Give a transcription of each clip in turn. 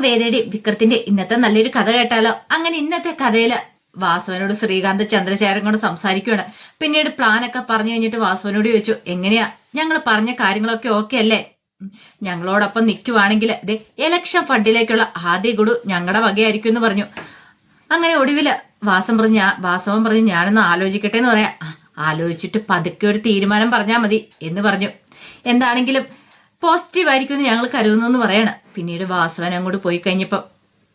നമുക്ക് വേദയുടെ വിക്രത്തിന്റെ ഇന്നത്തെ നല്ലൊരു കഥ കേട്ടാലോ? അങ്ങനെ ഇന്നത്തെ കഥയില് വാസവനോട് ശ്രീകാന്ത് ചന്ദ്രശേഖരൻ കൊണ്ട് സംസാരിക്കുകയാണ്. പിന്നീട് പ്ലാനൊക്കെ പറഞ്ഞു കഴിഞ്ഞിട്ട് വാസവനോട് ചോദിച്ചു, എങ്ങനെയാ ഞങ്ങൾ പറഞ്ഞ കാര്യങ്ങളൊക്കെ ഓക്കെ അല്ലേ? ഞങ്ങളോടൊപ്പം നിൽക്കുവാണെങ്കിൽ അതെ എലക്ഷൻ ഫണ്ടിലേക്കുള്ള ആദ്യ ഗഡു ഞങ്ങളുടെ വകയായിരിക്കും എന്ന് പറഞ്ഞു. അങ്ങനെ ഒടുവില് വാസവൻ പറഞ്ഞു ഞാനൊന്ന് ആലോചിക്കട്ടെ എന്ന് പറയാം. ആലോചിച്ചിട്ട് പതുക്കെ ഒരു തീരുമാനം പറഞ്ഞാൽ മതി എന്ന് പറഞ്ഞു. എന്താണെങ്കിലും പോസിറ്റീവ് ആയിരിക്കും എന്ന് ഞങ്ങൾ കരുതുന്നു എന്ന് പറയണം. പിന്നീട് വാസവൻ അങ്ങോട്ട് പോയി കഴിഞ്ഞപ്പം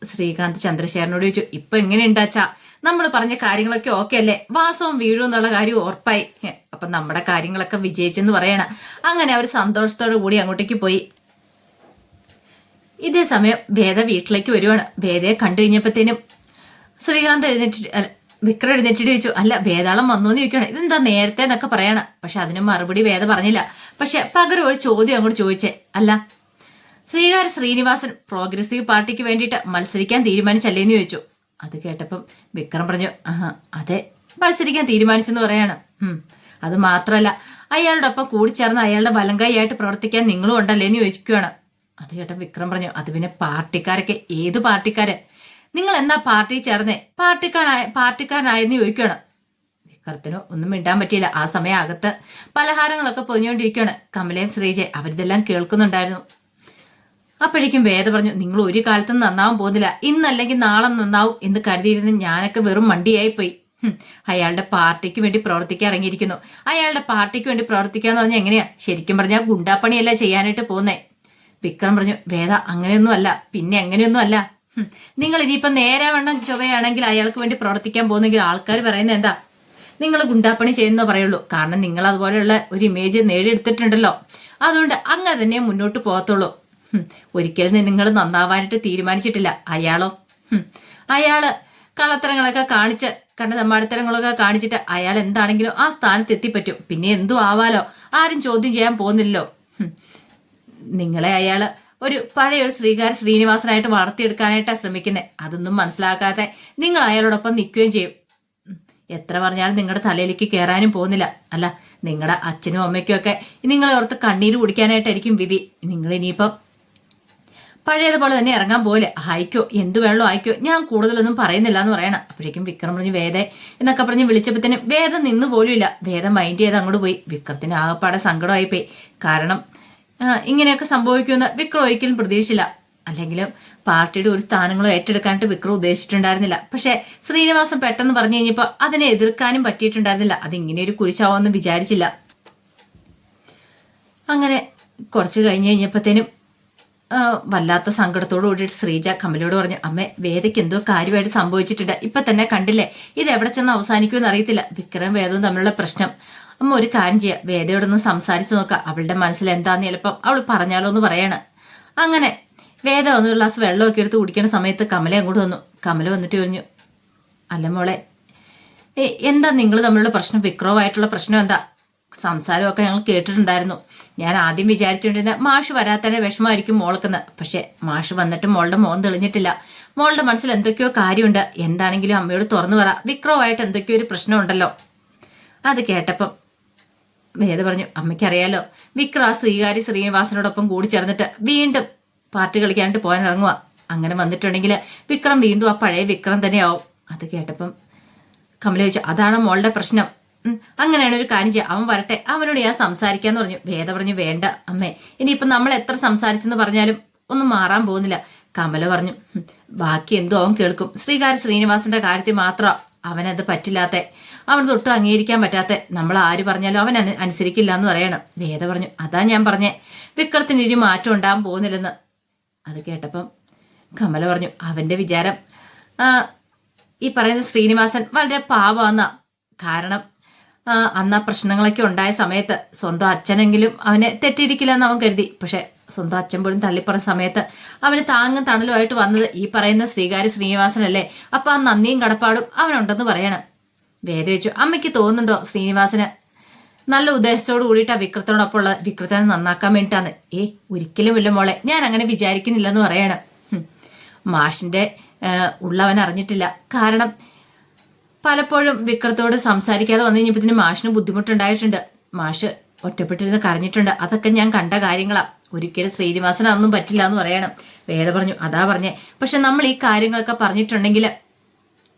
ശ്രീകാന്ത് ചന്ദ്രശേഖരനോട് ചോദിച്ചു, ഇപ്പൊ എങ്ങനെയുണ്ടാച്ചാ നമ്മൾ പറഞ്ഞ കാര്യങ്ങളൊക്കെ ഓക്കെ അല്ലേ? വാസവൻ വീഴും എന്നുള്ള കാര്യം ഉറപ്പായി. അപ്പൊ നമ്മുടെ കാര്യങ്ങളൊക്കെ വിജയിച്ചെന്ന് പറയണം. അങ്ങനെ അവർ സന്തോഷത്തോടു കൂടി അങ്ങോട്ടേക്ക് പോയി. ഇതേ സമയം വേദ വീട്ടിലേക്ക് വരുവാണ്. വേദയെ കണ്ടു കഴിഞ്ഞപ്പോഴത്തേനും ശ്രീകാന്ത് വിക്രം എഴുന്നേറ്റിട്ട് ചോദിച്ചു, അല്ല വേദാളം വന്നോന്ന് ചോദിക്കണം, ഇതെന്താ നേരത്തെ എന്നൊക്കെ പറയണം. പക്ഷെ അതിന് മറുപടി വേദ പറഞ്ഞില്ല. പക്ഷെ പകരം ഒരു ചോദ്യം അങ്ങോട്ട് ചോദിച്ചേ, അല്ല ശ്രീനിവാസൻ പ്രോഗ്രസീവ് പാർട്ടിക്ക് വേണ്ടിയിട്ട് മത്സരിക്കാൻ തീരുമാനിച്ചല്ലേന്ന് ചോദിച്ചു. അത് കേട്ടപ്പം വിക്രം പറഞ്ഞു, അതെ മത്സരിക്കാൻ തീരുമാനിച്ചെന്ന് പറയാണ്. അത് മാത്രമല്ല അയാളോടൊപ്പം കൂടിച്ചേർന്ന് അയാളുടെ വലങ്കായിട്ട് പ്രവർത്തിക്കാൻ നിങ്ങളും ഉണ്ടല്ലേന്ന് ചോദിക്കുകയാണ്. അത് കേട്ടപ്പോൾ വിക്രം പറഞ്ഞു, അത് പിന്നെ പാർട്ടിക്കാരൊക്കെ ഏത് പാർട്ടിക്കാര്? നിങ്ങൾ എന്നാ പാർട്ടി ചേർന്നേ പാർട്ടിക്കാരനായെന്ന് ചോദിക്കുകയാണ്. വിക്രത്തിന് ഒന്നും മിണ്ടാൻ പറ്റിയില്ല. ആ സമയം അകത്ത് പലഹാരങ്ങളൊക്കെ പൊതിഞ്ഞുകൊണ്ടിരിക്കുകയാണ്. കമലയും ശ്രീജയും അവരിതെല്ലാം കേൾക്കുന്നുണ്ടായിരുന്നു. അപ്പോഴേക്കും വേദ പറഞ്ഞു, നിങ്ങൾ ഒരു കാലത്തും നന്നാവാൻ പോകുന്നില്ല, ഇന്നല്ലെങ്കിൽ നാളെ നന്നാവും എന്ന് കരുതിയിരുന്ന ഞാനൊക്കെ വെറും മണ്ടിയായി പോയി. അയാളുടെ പാർട്ടിക്ക് വേണ്ടി പ്രവർത്തിക്കാൻ ഇറങ്ങിയിരിക്കുന്നു. അയാളുടെ പാർട്ടിക്ക് വേണ്ടി പ്രവർത്തിക്കാന്ന് പറഞ്ഞാൽ എങ്ങനെയാ? ശരിക്കും പറഞ്ഞാൽ ഗുണ്ടാപ്പണിയല്ല ചെയ്യാനായിട്ട് പോകുന്നേ. വിക്രം പറഞ്ഞു, വേദ അങ്ങനെയൊന്നും അല്ല. പിന്നെ എങ്ങനെയൊന്നും അല്ല. നിങ്ങൾ ഇനിയിപ്പം നേരെ വണ്ണം ചൊവ്വയാണെങ്കിൽ അയാൾക്ക് വേണ്ടി പ്രവർത്തിക്കാൻ പോകുന്നെങ്കിൽ ആൾക്കാർ പറയുന്നത് എന്താ? നിങ്ങൾ ഗുണ്ടാപ്പണി ചെയ്യുന്നോ പറയുള്ളൂ. കാരണം നിങ്ങൾ അതുപോലെയുള്ള ഒരു ഇമേജ് നേടിയെടുത്തിട്ടുണ്ടല്ലോ. അതുകൊണ്ട് അങ്ങനെ തന്നെ മുന്നോട്ട് പോകത്തുള്ളൂ. ഒരിക്കലും നിങ്ങൾ നന്നാവാനായിട്ട് തീരുമാനിച്ചിട്ടില്ല. അയാള് കള്ളത്തരങ്ങളൊക്കെ കാണിച്ച് തെമ്മാടിത്തരങ്ങളൊക്കെ കാണിച്ചിട്ട് അയാൾ എന്താണെങ്കിലും ആ സ്ഥാനത്ത് എത്തിപ്പറ്റും. പിന്നെ എന്തു ആവാലോ, ആരും ചോദ്യം ചെയ്യാൻ പോകുന്നില്ലല്ലോ. നിങ്ങളെ അയാള് ഒരു പഴയ ഒരു ശ്രീനിവാസനായിട്ട് വളർത്തിയെടുക്കാനായിട്ടാണ് ശ്രമിക്കുന്നത്. അതൊന്നും മനസ്സിലാക്കാതെ നിങ്ങൾ അയാളോടൊപ്പം നിൽക്കുകയും ചെയ്യും. എത്ര പറഞ്ഞാലും നിങ്ങളുടെ തലയിലേക്ക് കയറാനും പോകുന്നില്ല. അല്ല, നിങ്ങളുടെ അച്ഛനും അമ്മയ്ക്കും ഒക്കെ നിങ്ങളെ ഓർത്ത് കണ്ണീര് കുടിക്കാനായിട്ടായിരിക്കും വിധി. നിങ്ങൾ ഇനിയിപ്പം പഴയതുപോലെ തന്നെ ഇറങ്ങാൻ പോലെ ആയിക്കോ, എന്ത് വേണമല്ലോ ആയിക്കോ, ഞാൻ കൂടുതലൊന്നും പറയുന്നില്ല എന്ന് പറയണം. അപ്പോഴേക്കും വിക്രം പറഞ്ഞു വേദ എന്നൊക്കെ പറഞ്ഞ് വിളിച്ചപ്പോഴത്തേനും വേദ നിന്ന് പോലും ഇല്ല. വേദ മൈൻഡ് ചെയ്ത് അങ്ങോട്ട് പോയി. വിക്രത്തിന് ആകെപ്പാടെ സങ്കടമായി പോയി. കാരണം ഇങ്ങനെയൊക്കെ സംഭവിക്കുമെന്ന് വിക്രം ഒരിക്കലും പ്രതീക്ഷിച്ചില്ല. അല്ലെങ്കിലും പാർട്ടിയുടെ ഒരു സ്ഥാനങ്ങളും ഏറ്റെടുക്കാനായിട്ട് വിക്രം ഉദ്ദേശിച്ചിട്ടുണ്ടായിരുന്നില്ല. പക്ഷെ ശ്രീനിവാസൻ പെട്ടെന്ന് പറഞ്ഞു കഴിഞ്ഞപ്പോൾ അതിനെ എതിർക്കാനും പറ്റിയിട്ടുണ്ടായിരുന്നില്ല. അതിങ്ങനെ ഒരു കുരിശാവെന്ന് വിചാരിച്ചില്ല. അങ്ങനെ കുറച്ച് കഴിഞ്ഞ് കഴിഞ്ഞപ്പോഴത്തേനും വല്ലാത്ത സങ്കടത്തോടു കൂടിയിട്ട് ശ്രീജ കമലയോട് പറഞ്ഞു, അമ്മേ വേദയ്ക്ക് എന്തോ കാര്യമായിട്ട് സംഭവിച്ചിട്ടുണ്ട്. ഇപ്പൊ തന്നെ കണ്ടില്ലേ, ഇത് എവിടെ ചെന്ന് അവസാനിക്കുമെന്ന് അറിയത്തില്ല. വിക്രം വേദവും തമ്മിലുള്ള പ്രശ്നം. അമ്മ ഒരു കാര്യം ചെയ്യാം, വേദയോടൊന്ന് സംസാരിച്ചു നോക്കാം. അവളുടെ മനസ്സിൽ എന്താന്ന് ചിലപ്പം അവൾ പറഞ്ഞാലോ എന്ന് പറയാണ്. അങ്ങനെ വേദ വന്ന് ഒരു ഗ്ലാസ് വെള്ളമൊക്കെ എടുത്ത് കുടിക്കുന്ന സമയത്ത് കമല അങ്ങോട്ട് വന്നു. കമല വന്നിട്ട് പറഞ്ഞു, അല്ല മോളെ, എന്താ നിങ്ങൾ തമ്മിലുള്ള പ്രശ്നം? വിക്രവുമായിട്ടുള്ള പ്രശ്നം എന്താ? സംസാരമൊക്കെ ഞങ്ങൾ കേട്ടിട്ടുണ്ടായിരുന്നു. ഞാൻ ആദ്യം വിചാരിച്ചുകൊണ്ടിരുന്ന മാഷ് വരാത്തന്നെ വിഷമമായിരിക്കും മോൾക്കെന്ന്. പക്ഷെ മാഷ് വന്നിട്ട് മോളുടെ മോൻ തെളിഞ്ഞിട്ടില്ല. മോളുടെ മനസ്സിൽ എന്തൊക്കെയോ കാര്യമുണ്ട്. എന്താണെങ്കിലും അമ്മയോട് തുറന്നു പറ, വിക്രവുമായിട്ട് എന്തൊക്കെയോ ഒരു പ്രശ്നമുണ്ടല്ലോ. അത് കേട്ടപ്പം വേദ പറഞ്ഞു, അമ്മയ്ക്കറിയാലോ വിക്രം ശ്രീനിവാസനോടൊപ്പം കൂടി ചേർന്നിട്ട് വീണ്ടും പാർട്ടി കളിക്കാനായിട്ട് പോകാൻ ഇറങ്ങുക. അങ്ങനെ വന്നിട്ടുണ്ടെങ്കിൽ വിക്രം വീണ്ടും ആ പഴയ വിക്രം തന്നെയാവും. അത് കേട്ടപ്പം കമല ചോദിച്ചു, അതാണ് മോളുടെ പ്രശ്നം. അങ്ങനെയാണ് ഒരു കാര്യം ചെയ്യുക, അവൻ വരട്ടെ, അവനോട് ഞാൻ സംസാരിക്കാന്ന് പറഞ്ഞു. വേദ പറഞ്ഞു, വേണ്ട അമ്മേ, ഇനിയിപ്പം നമ്മൾ എത്ര സംസാരിച്ചെന്ന് പറഞ്ഞാലും ഒന്നും മാറാൻ പോകുന്നില്ല. കമല പറഞ്ഞു, ബാക്കി എന്തോ അവൻ കേൾക്കും. ശ്രീനിവാസന്റെ കാര്യത്തിൽ മാത്രം അവനത് പറ്റില്ലാത്ത, അവന് തൊട്ട് അംഗീകരിക്കാൻ പറ്റാത്ത, നമ്മൾ ആര് പറഞ്ഞാലും അവൻ അനുസരിക്കില്ല എന്ന് പറയണം. വേദ പറഞ്ഞു, അതാ ഞാൻ പറഞ്ഞേ, വിക്രത്തിന് ഇനി മാറ്റം ഉണ്ടാകാൻ പോകുന്നില്ലെന്ന്. അത് കേട്ടപ്പം കമല പറഞ്ഞു, അവന്റെ വിചാരം ഈ പറയുന്ന ശ്രീനിവാസൻ വളരെ പാവമാന്നാ. കാരണം അന്ന് ആ പ്രശ്നങ്ങളൊക്കെ ഉണ്ടായ സമയത്ത് സ്വന്തം അച്ഛനെങ്കിലും അവനെ തെറ്റിയിരിക്കില്ല എന്ന് അവൻ കരുതി. പക്ഷെ സ്വന്തം അച്ഛൻ പോലും തള്ളിപ്പറഞ്ഞ സമയത്ത് അവന് താങ്ങും തണലുമായിട്ട് വന്നത് ഈ പറയുന്ന ശ്രീനിവാസനല്ലേ. അപ്പൊ ആ നന്ദിയും കടപ്പാടും അവനുണ്ടെന്ന് പറയണം. വേദ വെച്ചു, അമ്മയ്ക്ക് തോന്നുന്നുണ്ടോ ശ്രീനിവാസന് നല്ല ഉദ്ദേശത്തോട് കൂടിയിട്ടാ വിക്രത്തിനോടൊപ്പം ഉള്ളത്, വിക്രത്തിനെ നന്നാക്കാൻ വേണ്ടിയിട്ടാണ്? ഒരിക്കലും ഇല്ല മോളെ, ഞാൻ അങ്ങനെ വിചാരിക്കുന്നില്ലെന്ന് പറയണം. മാഷിന്റെ ഉള്ളവൻ അറിഞ്ഞിട്ടില്ല. കാരണം പലപ്പോഴും വിക്രത്തോട് സംസാരിക്കാതെ വന്നു കഴിഞ്ഞപ്പത്തിന് മാഷിന് ബുദ്ധിമുട്ടുണ്ടായിട്ടുണ്ട്. മാഷ് ഒറ്റപ്പെട്ടിരുന്ന് കരഞ്ഞിട്ടുണ്ട്. അതൊക്കെ ഞാൻ കണ്ട കാര്യങ്ങളാ. ഒരിക്കലും ശ്രീനിവാസൻ അതൊന്നും പറ്റില്ല എന്ന് പറയണം. വേദ പറഞ്ഞു അതാ പറഞ്ഞേ, പക്ഷെ നമ്മൾ ഈ കാര്യങ്ങളൊക്കെ പറഞ്ഞിട്ടുണ്ടെങ്കിൽ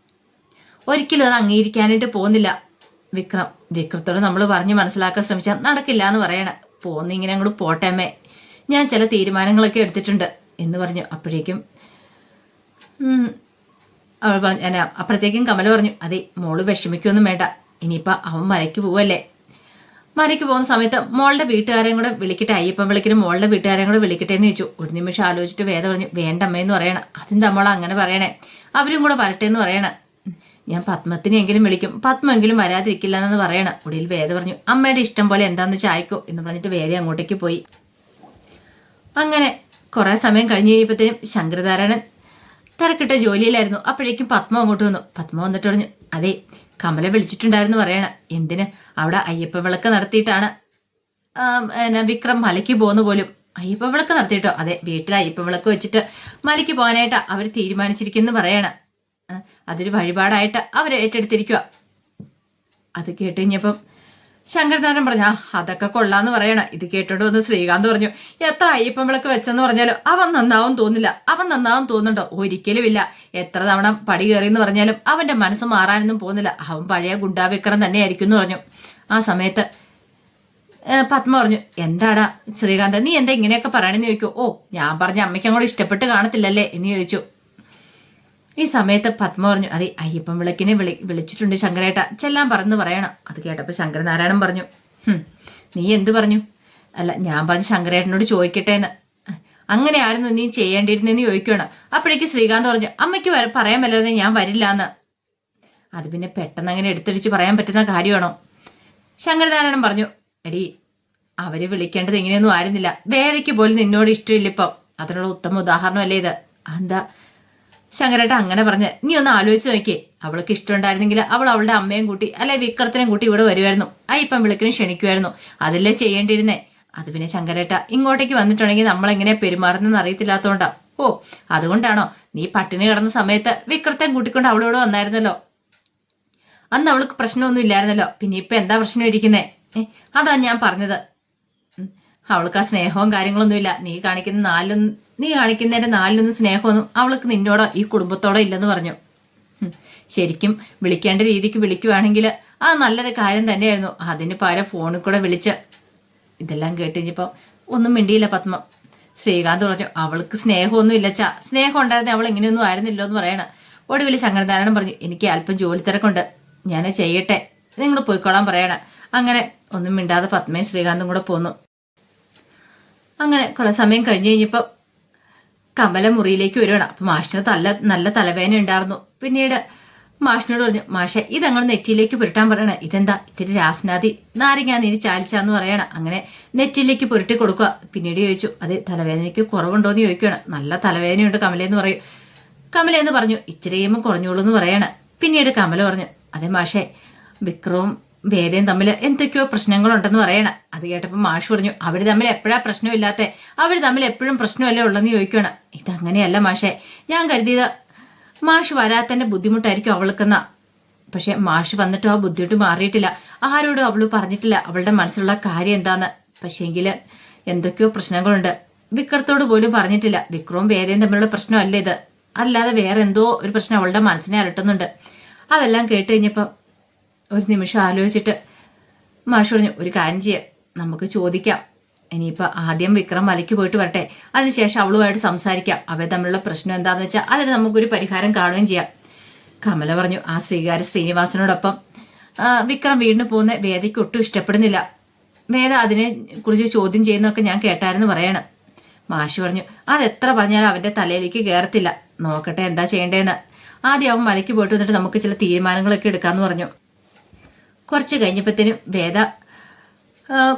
ഒരിക്കലും അത് അംഗീകരിക്കാനായിട്ട് പോകുന്നില്ല. വിക്രത്തോട് നമ്മൾ പറഞ്ഞ് മനസ്സിലാക്കാൻ ശ്രമിച്ചാൽ നടക്കില്ല എന്ന് പറയണം. പോന്നിങ്ങനെ അങ്ങോട്ട് പോട്ടെ അമ്മേ, ഞാൻ ചില തീരുമാനങ്ങളൊക്കെ എടുത്തിട്ടുണ്ട് എന്ന് പറഞ്ഞു. അപ്പോഴേക്കും അവൾ പറഞ്ഞു അപ്പോഴത്തേക്കും കമല പറഞ്ഞു അതെ മോള് വിഷമിക്കൊന്നും വേണ്ട, ഇനിയിപ്പോൾ അവൻ മലയ്ക്ക് പോവല്ലേ, മലയ്ക്ക് പോകുന്ന സമയത്ത് മോളുടെ വീട്ടുകാരെയും കൂടെ വിളിക്കട്ടെ, അയ്യപ്പൻ വിളിക്കലും മോളുടെ വീട്ടുകാരെയും കൂടെ വിളിക്കട്ടെ എന്ന് ചോദിച്ചു. ഒരു നിമിഷം ആലോചിച്ചിട്ട് വേദ പറഞ്ഞു വേണ്ട അമ്മയെന്ന് പറയണം. അതെന്താ മോളെ അങ്ങനെ പറയണേ, അവരും കൂടെ വരട്ടെ എന്ന് പറയണം. ഞാൻ പത്മത്തിനെങ്കിലും വിളിക്കും, പത്മെങ്കിലും വരാതിരിക്കില്ല എന്ന് പറയണം. ഒടുവിൽ വേദ പറഞ്ഞു അമ്മയുടെ ഇഷ്ടം പോലെ എന്താന്ന് ചായക്കോ എന്ന് പറഞ്ഞിട്ട് വേദ അങ്ങോട്ടേക്ക് പോയി. അങ്ങനെ കുറെ സമയം കഴിഞ്ഞ് കഴിഞ്ഞപ്പോഴത്തേനും ശങ്കരനാരായണൻ തിരക്കിട്ട ജോലിയിലായിരുന്നു. അപ്പോഴേക്കും പത്മ അങ്ങോട്ട് വന്നു. പത്മ വന്നിട്ട് പറഞ്ഞു അതെ കമല വിളിച്ചിട്ടുണ്ടായിരുന്നു പറയണം. എന്തിന്, അവിടെ അയ്യപ്പ വിളക്ക് നടത്തിയിട്ടാണ് വിക്രം മലയ്ക്ക് പോകുന്നു പോലും. അയ്യപ്പ വിളക്ക് നടത്തിയിട്ടോ? അതെ, വീട്ടിൽ അയ്യപ്പ വിളക്ക് വെച്ചിട്ട് മലയ്ക്ക് പോകാനായിട്ട് അവർ തീരുമാനിച്ചിരിക്കുന്നു പറയണം. അതൊരു വഴിപാടായിട്ട് അവർ ഏറ്റെടുത്തിരിക്കുക. അത് കേട്ട് കഴിഞ്ഞപ്പം ശങ്കരനാരായണൻ പറഞ്ഞു അതൊക്കെ കൊള്ളാന്ന് പറയണം. ഇത് കേട്ടോണ്ട് വന്ന് ശ്രീകാന്ത് പറഞ്ഞു എത്ര അയ്യപ്പൻ വിളക്ക് വെച്ചെന്ന് പറഞ്ഞാലും അവൻ നന്നാവും തോന്നില്ല. അവൻ നന്നാവും തോന്നുന്നുണ്ടോ? ഒരിക്കലുമില്ല. എത്ര തവണ പടി കയറിയെന്ന് പറഞ്ഞാലും അവന്റെ മനസ്സ് മാറാനൊന്നും പോകുന്നില്ല. അവൻ പഴയ ഗുണ്ടാവിക്രം തന്നെയായിരിക്കും എന്ന് പറഞ്ഞു. ആ സമയത്ത് പത്മ പറഞ്ഞു എന്താടാ ശ്രീകാന്ത് നീ എന്താ ഇങ്ങനെയൊക്കെ പറയണെന്ന് ചോദിക്കൂ. ഓ ഞാൻ പറഞ്ഞ അമ്മയ്ക്ക് അങ്ങോട്ട് ഇഷ്ടപ്പെട്ട് കാണത്തില്ലല്ലേ എന്ന് ചോദിച്ചു. ഈ സമയത്ത് പത്മ പറഞ്ഞു അതെ അയ്യപ്പൻ വിളക്കിനെ വിളിച്ചിട്ടുണ്ട് ശങ്കരേട്ട, ചെല്ലാൻ പറഞ്ഞു പറയണം. അത് കേട്ടപ്പോൾ ശങ്കരനാരായണൻ പറഞ്ഞു നീ എന്ത് പറഞ്ഞു? അല്ല ഞാൻ പറഞ്ഞു ശങ്കരേട്ടനോട് ചോദിക്കട്ടെ എന്ന്. അങ്ങനെയായിരുന്നു നീ ചെയ്യേണ്ടിയിരുന്നെന്ന് ചോദിക്കുകയാണ്. അപ്പോഴേക്ക് ശ്രീകാന്ത് പറഞ്ഞു അമ്മയ്ക്ക് പറയാൻ വല്ലതെ ഞാൻ വരില്ല എന്ന്. അത് പിന്നെ പെട്ടെന്ന് അങ്ങനെ എടുത്തടിച്ച് പറയാൻ പറ്റുന്ന കാര്യമാണോ? ശങ്കരനാരായണൻ പറഞ്ഞു എടി അവര് വിളിക്കേണ്ടത് ഇങ്ങനെയൊന്നും ആയിരുന്നില്ല. വേദയ്ക്ക് പോലും നിന്നോട് ഇഷ്ടമില്ല ഇപ്പം. അതിനുള്ള ഉത്തമ ഉദാഹരണമല്ലേ ഇത്. എന്താ ശങ്കരേട്ട അങ്ങനെ പറഞ്ഞ് നീ ഒന്ന് ആലോചിച്ച് നോക്കിയേ. അവൾക്ക് ഇഷ്ടമുണ്ടായിരുന്നെങ്കിൽ അവൾ അവളുടെ അമ്മയും കൂട്ടി അല്ലെ വിക്രത്തിനെയും കൂട്ടി ഇവിടെ വരുമായിരുന്നു. ഇപ്പം വിളിക്കനും ക്ഷണിക്കുമായിരുന്നു. അതല്ലേ ചെയ്യേണ്ടിയിരുന്നേ. അത് പിന്നെ ശങ്കരേട്ട ഇങ്ങോട്ടേക്ക് വന്നിട്ടുണ്ടെങ്കിൽ നമ്മളെങ്ങനെ പെരുമാറുന്നെന്ന് അറിയത്തില്ലാത്തോണ്ടാ. ഓ അതുകൊണ്ടാണോ? നീ പട്ടിണി കിടന്ന സമയത്ത് വിക്രത്തെ കൂട്ടിക്കൊണ്ട് അവളോട് വന്നായിരുന്നല്ലോ. അന്ന് അവൾക്ക് പ്രശ്നമൊന്നും ഇല്ലായിരുന്നല്ലോ. പിന്നെ ഇപ്പൊ എന്താ പ്രശ്നം ഇരിക്കുന്നേ? അതാ ഞാൻ പറഞ്ഞത്. അവൾക്ക് ആ സ്നേഹവും കാര്യങ്ങളൊന്നുമില്ല. നീ കാണിക്കുന്നതിന്റെ നാലിലൊന്നും സ്നേഹമൊന്നും അവൾക്ക് നിന്നോടോ ഈ കുടുംബത്തോടോ ഇല്ലെന്ന് പറഞ്ഞു. ശരിക്കും വിളിക്കേണ്ട രീതിക്ക് വിളിക്കുവാണെങ്കിൽ അത് നല്ലൊരു കാര്യം തന്നെയായിരുന്നു. അതിന് പകരം ഫോണിൽ കൂടെ വിളിച്ച് ഇതെല്ലാം കേട്ടുകഴിഞ്ഞപ്പോൾ ഒന്നും മിണ്ടിയില്ല പത്മ. ശ്രീകാന്ത് പറഞ്ഞു അവൾക്ക് സ്നേഹമൊന്നും ഇല്ലച്ചാ, സ്നേഹം ഉണ്ടായിരുന്നെ അവൾ ഇങ്ങനെയൊന്നും ആയിരുന്നില്ലോ എന്ന് പറയണം. ഒടുവിൽ ശങ്കരനാരായണൻ പറഞ്ഞു എനിക്ക് അല്പം ജോലി തിരക്കുണ്ട്, ഞാൻ ചെയ്യട്ടെ, നിങ്ങൾ പോയിക്കോളാൻ പറയണം. അങ്ങനെ ഒന്നും മിണ്ടാതെ പത്മയും ശ്രീകാന്തും കൂടെ പോന്നു. അങ്ങനെ കുറെ സമയം കഴിഞ്ഞ് കഴിഞ്ഞപ്പോൾ കമല മുറിയിലേക്ക് വരുവാണ്. അപ്പൊ മാഷിന് നല്ല തലവേദന ഉണ്ടായിരുന്നു. പിന്നീട് മാഷിനോട് പറഞ്ഞു മാഷെ ഇതങ്ങനെ നെറ്റിയിലേക്ക് പുരട്ടാൻ പറയണ. ഇതെന്താ ഇത്തിരി രാസനാദി നാരങ്ങ നീര് ചാലിച്ചാന്ന് പറയണ. അങ്ങനെ നെറ്റിയിലേക്ക് പുരട്ടി കൊടുക്കുക. പിന്നീട് ചോദിച്ചു അതെ തലവേദനയ്ക്ക് കുറവുണ്ടോന്ന് ചോദിക്കുകയാണ്. നല്ല തലവേദനയുണ്ട് കമലെന്ന് പറയും. കമലെന്ന് പറഞ്ഞു ഇച്ചിരി കഴിയുമ്പോൾ കുറഞ്ഞോളൂ എന്ന് പറയണ. പിന്നീട് കമല പറഞ്ഞു അതെ മാഷെ വിക്രവും വേദയും തമ്മിൽ എന്തൊക്കെയോ പ്രശ്നങ്ങളുണ്ടെന്ന് പറയണം. അത് കേട്ടപ്പോൾ മാഷ് പറഞ്ഞു അവർ തമ്മിൽ എപ്പോഴാ പ്രശ്നമില്ലാത്ത, അവർ തമ്മിൽ എപ്പോഴും പ്രശ്നമല്ലേ ഉള്ളെന്ന് ചോദിക്കണം. ഇതങ്ങനെയല്ല മാഷെ, ഞാൻ കരുതിയത് മാഷ് വരാത്തന്റെ ബുദ്ധിമുട്ടായിരിക്കും അവൾക്കെന്ന. പക്ഷെ മാഷ് വന്നിട്ടും ആ ബുദ്ധിമുട്ട് മാറിയിട്ടില്ല. ആരോടും അവള് പറഞ്ഞിട്ടില്ല അവളുടെ മനസ്സിലുള്ള കാര്യം എന്താന്ന്. പക്ഷേങ്കില് എന്തൊക്കെയോ പ്രശ്നങ്ങളുണ്ട്. വിക്രത്തോട് പോലും പറഞ്ഞിട്ടില്ല. വിക്രവും വേദയും തമ്മിലുള്ള പ്രശ്നമല്ല ഇത്, അല്ലാതെ വേറെ എന്തോ ഒരു പ്രശ്നം അവളുടെ മനസ്സിനെ അലട്ടുന്നുണ്ട്. അതെല്ലാം കേട്ട് കഴിഞ്ഞപ്പം ഒരു നിമിഷം ആലോചിച്ചിട്ട് മാഷ് പറഞ്ഞു ഒരു കാര്യം ചെയ്യാം, നമുക്ക് ചോദിക്കാം. ഇനിയിപ്പോൾ ആദ്യം വിക്രം മലയ്ക്ക് പോയിട്ട് വരട്ടെ, അതിനുശേഷം അവളുമായിട്ട് സംസാരിക്കാം. അവർ തമ്മിലുള്ള പ്രശ്നം എന്താണെന്ന് വെച്ചാൽ അതിന് നമുക്കൊരു പരിഹാരം കാണുകയും ചെയ്യാം. കമല പറഞ്ഞു ആ ശ്രീനിവാസനോടൊപ്പം വിക്രം വീടിന് പോകുന്ന വേദയ്ക്ക് ഒട്ടും ഇഷ്ടപ്പെടുന്നില്ല. വേദ അതിനെ കുറിച്ച് ചോദ്യം ചെയ്യുന്നതൊക്കെ ഞാൻ കേട്ടായിരുന്നു പറയണം. മാഷ് പറഞ്ഞു അതെത്ര പറഞ്ഞാലും അവന്റെ തലയിലേക്ക് കയറത്തില്ല, നോക്കട്ടെ എന്താ ചെയ്യേണ്ടതെന്ന്. ആദ്യം അവൻ മലയ്ക്ക് പോയിട്ട് വന്നിട്ട് നമുക്ക് ചില തീരുമാനങ്ങളൊക്കെ എടുക്കാമെന്ന് പറഞ്ഞു. കുറച്ച് കഴിഞ്ഞപ്പോഴത്തേനും വേദ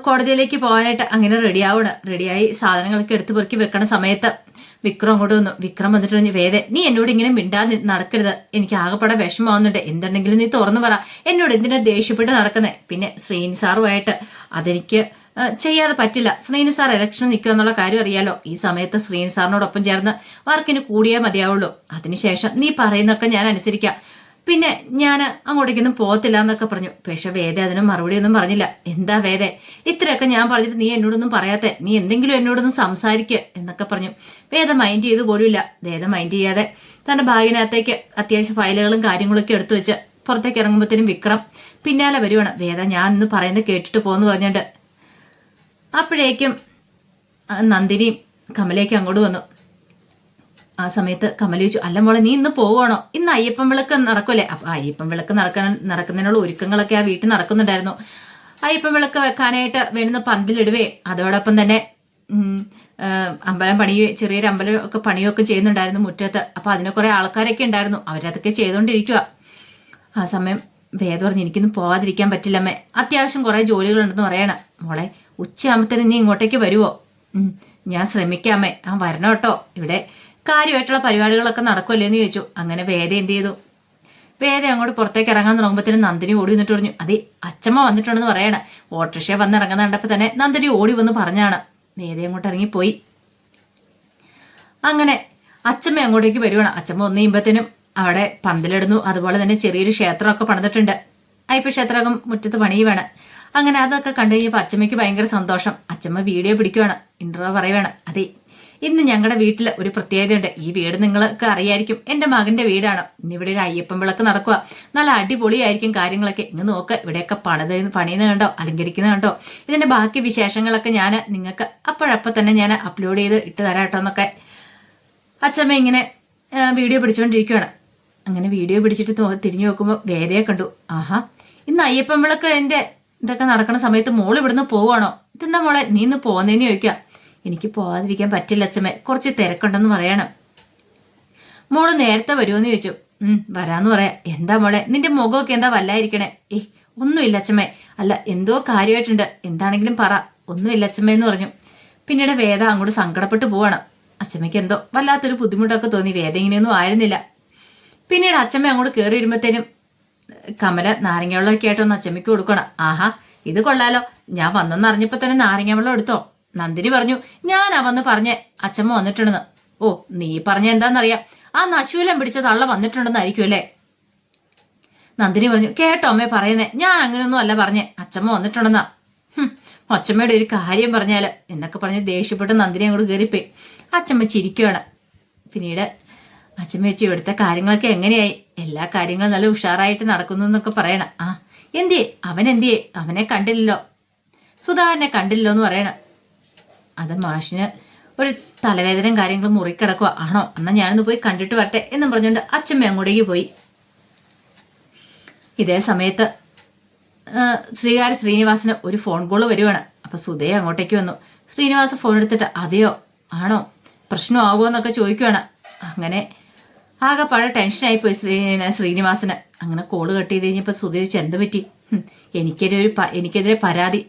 കോടതിയിലേക്ക് പോകാനായിട്ട് അങ്ങനെ റെഡിയായി സാധനങ്ങളൊക്കെ എടുത്തു പെറുക്കി വെക്കണ സമയത്ത് വിക്രം അങ്ങോട്ട് വന്നു. വിക്രം വന്നിട്ട് പറഞ്ഞു വേദ നീ എന്നോട് ഇങ്ങനെ മിണ്ടാതെ നടക്കരുത്, എനിക്ക് ആകെപ്പാടെ വിഷമമാവുന്നുണ്ട്, എന്തുണ്ടെങ്കിലും നീ തുറന്നു പറ, എന്നോട് എന്തിനാ ദേഷ്യപ്പെട്ട് നടക്കുന്നത്. പിന്നെ ശ്രീനി സാറുമായിട്ട് അതെനിക്ക് ചെയ്യാതെ പറ്റില്ല. ശ്രീനി സാർ ഇലക്ഷൻ നിൽക്കുക എന്നുള്ള കാര്യം അറിയാലോ. ഈ സമയത്ത് ശ്രീനി സാറിനോടൊപ്പം ചേർന്ന് വർക്കിന് കൂടിയേ മതിയാവുള്ളൂ. അതിനുശേഷം നീ പറയുന്നൊക്കെ ഞാൻ അനുസരിക്കാം. പിന്നെ ഞാൻ അങ്ങോട്ടേക്കൊന്നും പോകത്തില്ല എന്നൊക്കെ പറഞ്ഞു. പക്ഷെ വേദ അതിനും മറുപടി ഒന്നും പറഞ്ഞില്ല. എന്താ വേദ ഇത്രയൊക്കെ ഞാൻ പറഞ്ഞിട്ട് നീ എന്നോടൊന്നും പറയാത്തെ, നീ എന്തെങ്കിലും എന്നോടൊന്നും സംസാരിക്കുക എന്നൊക്കെ പറഞ്ഞു. വേദ മൈൻഡ് ചെയ്ത് പോലുമില്ല. വേദ മൈൻഡ് ചെയ്യാതെ തന്റെ ബാഗിനകത്തേക്ക് അത്യാവശ്യം ഫയലുകളും കാര്യങ്ങളൊക്കെ എടുത്തു വെച്ച് പുറത്തേക്ക് ഇറങ്ങുമ്പോഴത്തേനും വിക്രം പിന്നാലെ വരുവാണ്. വേദ ഞാൻ ഇന്ന് പറയുന്നത് കേട്ടിട്ട് പോന്ന് പറഞ്ഞിട്ട് അപ്പോഴേക്കും നന്ദിനിയും കമലേക്ക് അങ്ങോട്ട് വന്നു. ആ സമയത്ത് കമല ചോദിച്ചു, അല്ല മോളെ നീ ഇന്ന് പോവുകയാണോ? ഇന്ന് അയ്യപ്പൻ വിളക്ക് നടക്കുമല്ലേ? അപ്പൊ അയ്യപ്പൻ വിളക്ക് നടക്കുന്നതിനുള്ള ഒരുക്കങ്ങളൊക്കെ ആ വീട്ടിൽ നടക്കുന്നുണ്ടായിരുന്നു. അയ്യപ്പൻ വിളക്ക് വെക്കാനായിട്ട് വേണ്ടുന്ന പന്തലിടുവേ അതോടൊപ്പം തന്നെ അമ്പലം പണിയോ ചെറിയൊരു അമ്പലം ഒക്കെ പണിയൊക്കെ ചെയ്യുന്നുണ്ടായിരുന്നു മുറ്റത്ത്. അപ്പൊ അതിന് കുറെ ആൾക്കാരൊക്കെ ഉണ്ടായിരുന്നു, അവരതൊക്കെ ചെയ്തുകൊണ്ടിരിക്കുക. ആ സമയം വേദ പറഞ്ഞു, എനിക്കൊന്നും പോവാതിരിക്കാൻ പറ്റില്ലമ്മേ, അത്യാവശ്യം കുറെ ജോലികളുണ്ടെന്ന് പറയണം. മോളെ ഉച്ചയാകുമ്പത്തേനും നീ ഇങ്ങോട്ടേക്ക് വരുവോ? ഞാൻ ശ്രമിക്കാമേ. വരണം കേട്ടോ, ഇവിടെ കാര്യമായിട്ടുള്ള പരിപാടികളൊക്കെ നടക്കുമല്ലേ എന്ന് ചോദിച്ചു. അങ്ങനെ വേദ എന്ത് ചെയ്തു? വേദ അങ്ങോട്ട് പുറത്തേക്ക് ഇറങ്ങാൻ തുടങ്ങുമ്പോഴത്തേനും നന്ദിനി ഓടി വന്നിട്ട് പറഞ്ഞു, അതെ അച്ചമ്മ വന്നിട്ടുണ്ടെന്ന് പറയണ. ഓട്ടോറിക്ഷ വന്ന് ഇറങ്ങുന്ന കണ്ടപ്പോൾ തന്നെ നന്ദിനി ഓടി വന്ന് പറഞ്ഞാണ്. വേദ അങ്ങോട്ട് ഇറങ്ങിപ്പോയി. അങ്ങനെ അച്ചമ്മ അങ്ങോട്ടേക്ക് വരുവാണ്. അച്ചമ്മ വന്നു കഴിയുമ്പോഴത്തേനും അവിടെ പന്തലിടുന്നു. അതുപോലെ തന്നെ ചെറിയൊരു ക്ഷേത്രമൊക്കെ പണിതിട്ടുണ്ട്. അയ്യപ്പ ക്ഷേത്രമൊക്കെ മുറ്റത്ത് പണിയുവാണ്. അങ്ങനെ അതൊക്കെ കണ്ടു കഴിഞ്ഞപ്പോൾ അച്ചമ്മയ്ക്ക് ഭയങ്കര സന്തോഷം. അച്ചമ്മ വീഡിയോ പിടിക്കുവാണ്, ഇൻട്രോ പറയുവാണ്. അതെ ഇന്ന് ഞങ്ങളുടെ വീട്ടിൽ ഒരു പ്രത്യേകതയുണ്ട്. ഈ വീട് നിങ്ങൾക്ക് അറിയായിരിക്കും, എൻ്റെ മകന്റെ വീടാണ്. ഇന്നിവിടെ ഒരു അയ്യപ്പൻ വിളക്ക് നടക്കുക. നല്ല അടിപൊളിയായിരിക്കും കാര്യങ്ങളൊക്കെ. ഇങ്ങ് നോക്ക്, ഇവിടെയൊക്കെ പണിയുന്നത് കണ്ടോ, അലങ്കരിക്കുന്നത് കണ്ടോ. ഇതിന്റെ ബാക്കി വിശേഷങ്ങളൊക്കെ ഞാൻ നിങ്ങൾക്ക് അപ്പോഴപ്പോൾ തന്നെ ഞാൻ അപ്ലോഡ് ചെയ്ത് ഇട്ട് തരാം കേട്ടോ എന്നൊക്കെ അച്ചമ്മ ഇങ്ങനെ വീഡിയോ പിടിച്ചുകൊണ്ടിരിക്കുകയാണ്. അങ്ങനെ വീഡിയോ പിടിച്ചിട്ട് തിരിഞ്ഞു നോക്കുമ്പോൾ വേദയെ കണ്ടു. ആഹാ, ഇന്ന് അയ്യപ്പൻ വിളക്ക് എൻ്റെ ഇതൊക്കെ നടക്കുന്ന സമയത്ത് മോള് ഇവിടുന്ന് പോവുകയാണോ? ഇതെന്താ മോളെ നീ ഇന്ന് പോകുന്നതെന്ന് ചോദിക്കാം. എനിക്ക് പോവാതിരിക്കാൻ പറ്റില്ല അച്ഛമ്മേ, കുറച്ച് തിരക്കുണ്ടെന്ന് പറയണം. മോള് നേരത്തെ വരുമെന്ന് ചോദിച്ചു. വരാന്ന് പറയാം. എന്താ മോളെ നിന്റെ മുഖമൊക്കെ എന്താ വല്ലായിരിക്കണേ? ഒന്നുമില്ല അച്ഛമ്മേ. അല്ല എന്തോ കാര്യമായിട്ടുണ്ട്, എന്താണെങ്കിലും പറ. ഒന്നുമില്ല അച്ഛമ്മ എന്ന് പറഞ്ഞു. പിന്നീട് വേദ അങ്ങോട്ട് സങ്കടപ്പെട്ട് പോവാണ്. അച്ഛമ്മയ്ക്ക് എന്തോ വല്ലാത്തൊരു ബുദ്ധിമുട്ടൊക്കെ തോന്നി. വേദ ഇങ്ങനെയൊന്നും ആയിരുന്നില്ല. പിന്നീട് അച്ഛമ്മ അങ്ങോട്ട് കയറി വരുമ്പോഴത്തേനും കമല നാരങ്ങ വെള്ളമൊക്കെ ആയിട്ട് ഒന്ന് അച്ഛമ്മയ്ക്ക് കൊടുക്കണം. ആഹാ ഇത് കൊള്ളാലോ, ഞാൻ വന്നെന്ന് അറിഞ്ഞപ്പോ തന്നെ നാരങ്ങ വെള്ളം എടുത്തോ? നന്ദിനി പറഞ്ഞു, ഞാനാ വന്ന് പറഞ്ഞേ അച്ഛമ്മ വന്നിട്ടുണ്ടെന്ന്. ഓ നീ പറഞ്ഞ എന്താന്നറിയാം, ആ നശൂലം പിടിച്ച തള്ള വന്നിട്ടുണ്ടെന്നായിരിക്കും അല്ലേ? നന്ദിനി പറഞ്ഞു, കേട്ടോ അമ്മേ പറയുന്നേ, ഞാൻ അങ്ങനെയൊന്നും അല്ല പറഞ്ഞേ, അച്ഛമ്മ വന്നിട്ടുണ്ടെന്നാ. അച്ഛമ്മയുടെ ഒരു കാര്യം പറഞ്ഞാല് എന്നൊക്കെ പറഞ്ഞ് ദേഷ്യപ്പെട്ട് നന്ദിനി അങ്ങോട്ട് കയറിപ്പോയി. അച്ഛമ്മ ചിരിക്കുകയാണ്. പിന്നീട് അച്ഛമ്മ വെച്ച് ഇവിടുത്തെ കാര്യങ്ങളൊക്കെ എങ്ങനെയായി? എല്ലാ കാര്യങ്ങളും നല്ല ഉഷാറായിട്ട് നടക്കുന്നു എന്നൊക്കെ പറയണം. എന്തിയേ അവൻ എന്തിയേ? അവനെ കണ്ടില്ലല്ലോ, സുധാകരനെ കണ്ടില്ലല്ലോ എന്ന് പറയണം. അത് മാഷിന് ഒരു തലവേദനയും കാര്യങ്ങളും മുറിക്കിടക്കുക ആണോ? എന്നാൽ ഞാനൊന്ന് പോയി കണ്ടിട്ട് വരട്ടെ എന്നും പറഞ്ഞുകൊണ്ട് അച്ഛമ്മ അങ്ങോട്ടേക്ക് പോയി. ഇതേ സമയത്ത് ശ്രീനിവാസന് ഒരു ഫോൺ കോള് വരുവാണ്. അപ്പൊ സുധയെ അങ്ങോട്ടേക്ക് വന്നു. ശ്രീനിവാസ ഫോൺ എടുത്തിട്ട് അതെയോ ആണോ പ്രശ്നമാകുമോ എന്നൊക്കെ ചോദിക്കുവാണ്. അങ്ങനെ ആകെ പഴയ ടെൻഷനായിപ്പോയി ശ്രീനിവാസന്. അങ്ങനെ കോള് കട്ട് ചെയ്ത് കഴിഞ്ഞപ്പോൾ സുധ ചോദിച്ചു, എന്ത് പറ്റി? എനിക്കെതിരെ പരാതി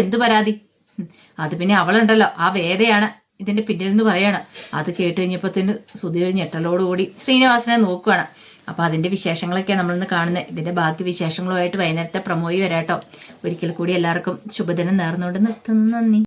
എന്ത് പരാതി? അത് പിന്നെ അവളുണ്ടല്ലോ, ആ വേദയാണ് ഇതിന്റെ പിന്നിൽ നിന്ന് പറയാണ്. അത് കേട്ട് കഴിഞ്ഞപ്പോഴത്തേന് സുധ ഒരു ഞെട്ടലോടുകൂടി ശ്രീനിവാസനെ നോക്കുകയാണ്. അപ്പൊ അതിന്റെ വിശേഷങ്ങളൊക്കെ നമ്മളിന്ന് കാണുന്നത്. ഇതിന്റെ ബാക്കി വിശേഷങ്ങളുമായിട്ട് വൈകുന്നേരത്തെ പ്രമോയി വരാട്ടോ. ഒരിക്കൽ കൂടി എല്ലാവർക്കും ശുഭദിനം നേർന്നുകൊണ്ട് നിർത്തുന്നു. നന്ദി.